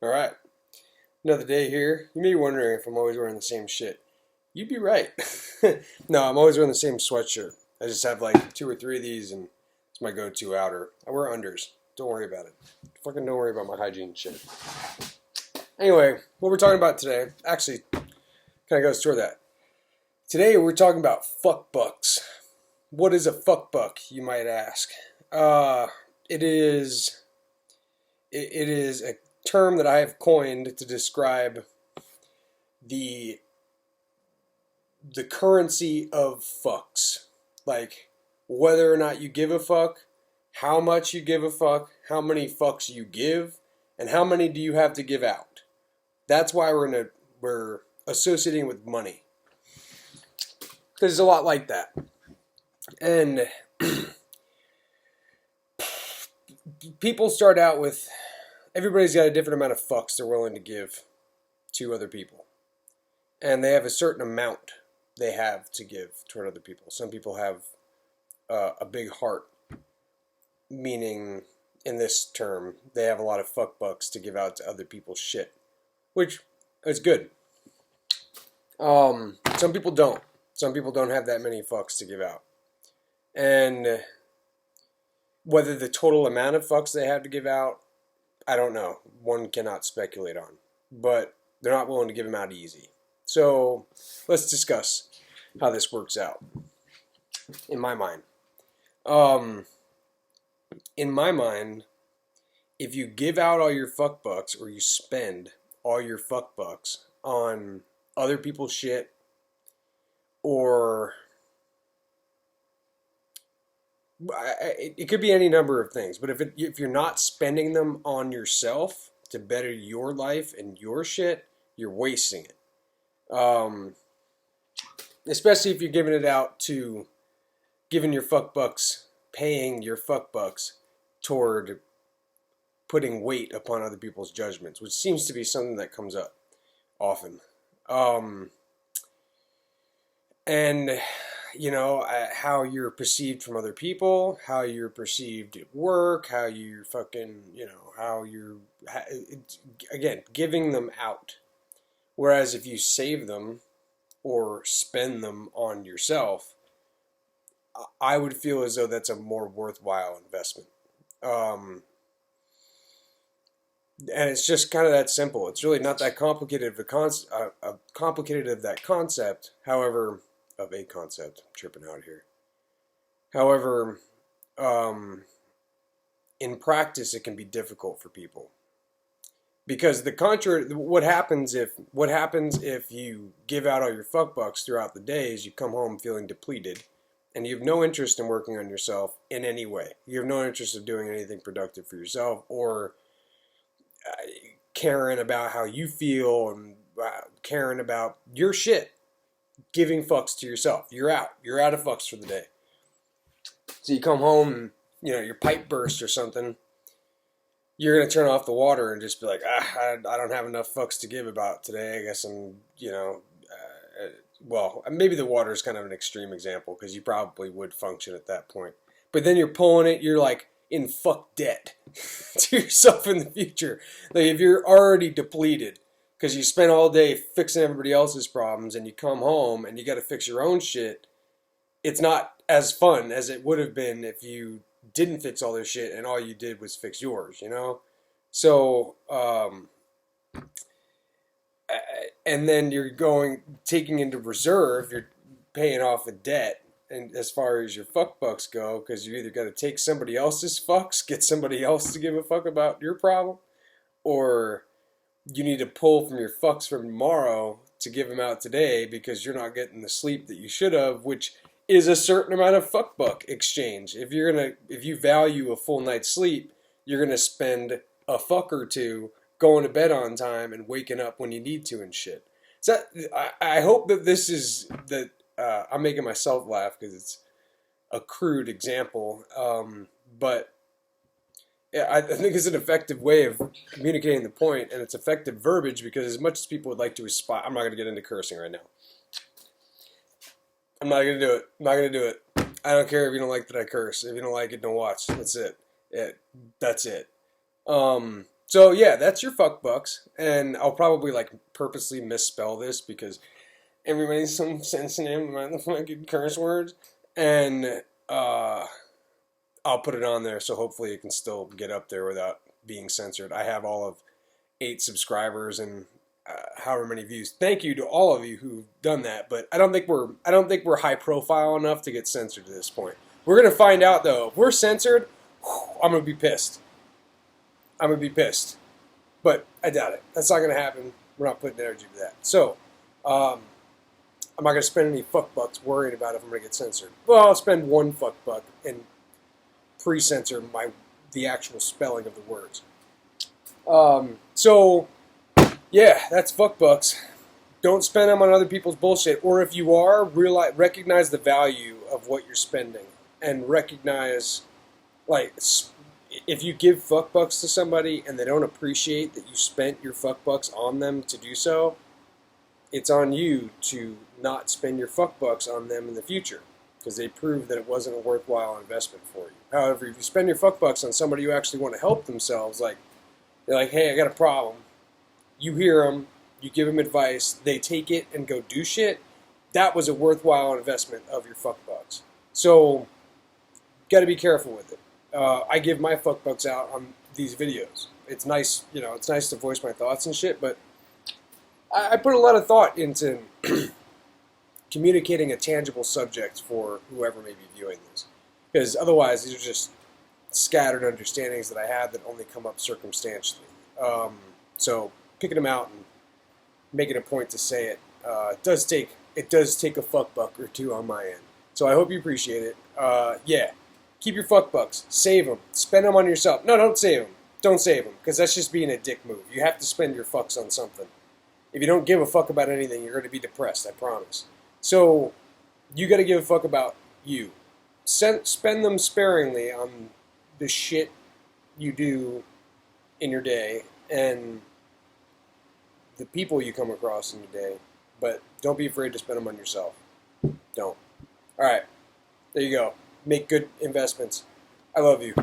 All right, another day here. You may be wondering if I'm always wearing the same shit. You'd be right. No, I'm always wearing the same sweatshirt. I just have like two or three of these, and it's my go-to outer. I wear unders. Don't worry about it. Fucking don't worry about my hygiene shit. Anyway, what we're talking about today actually kind of goes toward that. Today we're talking about fuck bucks. What is a fuck buck, you might ask? It is a term that I have coined to describe the currency of fucks. Like whether or not you give a fuck, how much you give a fuck, how many fucks you give, and how many do you have to give out. That's why we're associating with money. Because it's a lot like that. And people start out with, everybody's got a different amount of fucks they're willing to give to other people. And they have a certain amount they have to give toward other people. Some people have a big heart, meaning in this term, they have a lot of fuck bucks to give out to other people's shit, which is good. Some people don't. Some people don't have that many fucks to give out. And whether the total amount of fucks they have to give out, I don't know. One cannot speculate on. But they're not willing to give them out easy. So let's discuss how this works out. In my mind. If you give out all your fuck bucks or you spend all your fuck bucks on other people's shit, or it could be any number of things, but if you're not spending them on yourself to better your life and your shit, you're wasting it. Especially if you're giving it out to giving your fuck bucks, paying your fuck bucks toward putting weight upon other people's judgments, which seems to be something that comes up often. And, you know, how you're perceived from other people, how you're perceived at work, how you're fucking, you know, again, giving them out. Whereas if you save them or spend them on yourself, I would feel as though that's a more worthwhile investment. And it's just kind of that simple. It's really not that complicated of that concept. However, of a concept. I'm tripping out here. However, in practice, it can be difficult for people because what happens if you give out all your fuck bucks throughout the day is you come home feeling depleted, and you have no interest in working on yourself in any way. You have no interest in doing anything productive for yourself or caring about how you feel and caring about your shit. Giving fucks to yourself. You're out of fucks for the day. So you come home and, you know, your pipe burst or something. You're going to turn off the water and just be like, I don't have enough fucks to give about today. I guess I'm, you know, well, maybe the water is kind of an extreme example because you probably would function at that point. But then you're pulling it, you're like in fuck debt to yourself in the future. Like if you're already depleted, because you spend all day fixing everybody else's problems and you come home and you got to fix your own shit, it's not as fun as it would have been if you didn't fix all their shit and all you did was fix yours, you know? So, and then you're taking into reserve, you're paying off a debt, and as far as your fuck bucks go, because you either got to take somebody else's fucks, get somebody else to give a fuck about your problem, or you need to pull from your fucks from tomorrow to give them out today because you're not getting the sleep that you should have, which is a certain amount of fuck buck exchange. If you value a full night's sleep, you're gonna spend a fuck or two going to bed on time and waking up when you need to and shit. So I hope that I'm making myself laugh because it's a crude example, but I think it's an effective way of communicating the point, and it's effective verbiage because as much as people would like to aspire, I'm not going to get into cursing right now. I'm not going to do it. I'm not going to do it. I don't care if you don't like that I curse. If you don't like it, don't watch. That's it. That's it. So yeah, that's your fuck bucks, and I'll probably like purposely misspell this because everybody's so sensitive about the fucking curse words, and I'll put it on there so hopefully it can still get up there without being censored. I have all of 8 subscribers and however many views. Thank you to all of you who've done that, but I don't think we're high profile enough to get censored at this point. We're gonna find out though. If we're censored, I'm gonna be pissed. I'm gonna be pissed, but I doubt it. That's not gonna happen. We're not putting energy to that. So, I'm not gonna spend any fuck bucks worrying about if I'm gonna get censored. Well, I'll spend 1 fuck buck and pre-censor the actual spelling of the words. So yeah, that's fuck bucks. Don't spend them on other people's bullshit, or if you are, recognize the value of what you're spending, and recognize, like, if you give fuck bucks to somebody and they don't appreciate that you spent your fuck bucks on them to do so, it's on you to not spend your fuck bucks on them in the future, because they proved that it wasn't a worthwhile investment for you. However, if you spend your fuck bucks on somebody who actually want to help themselves, like, they're like, hey, I got a problem. You hear them, you give them advice, they take it and go do shit. That was a worthwhile investment of your fuck bucks. So, got to be careful with it. I give my fuck bucks out on these videos. It's nice, it's nice to voice my thoughts and shit, but I put a lot of thought into communicating a tangible subject for whoever may be viewing this. Because otherwise, these are just scattered understandings that I have that only come up circumstantially. So picking them out and making a point to say it, it does take a fuck buck or 2 on my end. So I hope you appreciate it. Yeah, keep your fuck bucks, save them, spend them on yourself. No, don't save them. Don't save them, because that's just being a dick move. You have to spend your fucks on something. If you don't give a fuck about anything, you're going to be depressed, I promise. So you got to give a fuck about you. Spend them sparingly on the shit you do in your day and the people you come across in your day, but don't be afraid to spend them on yourself. Don't. All right, there you go. Make good investments. I love you.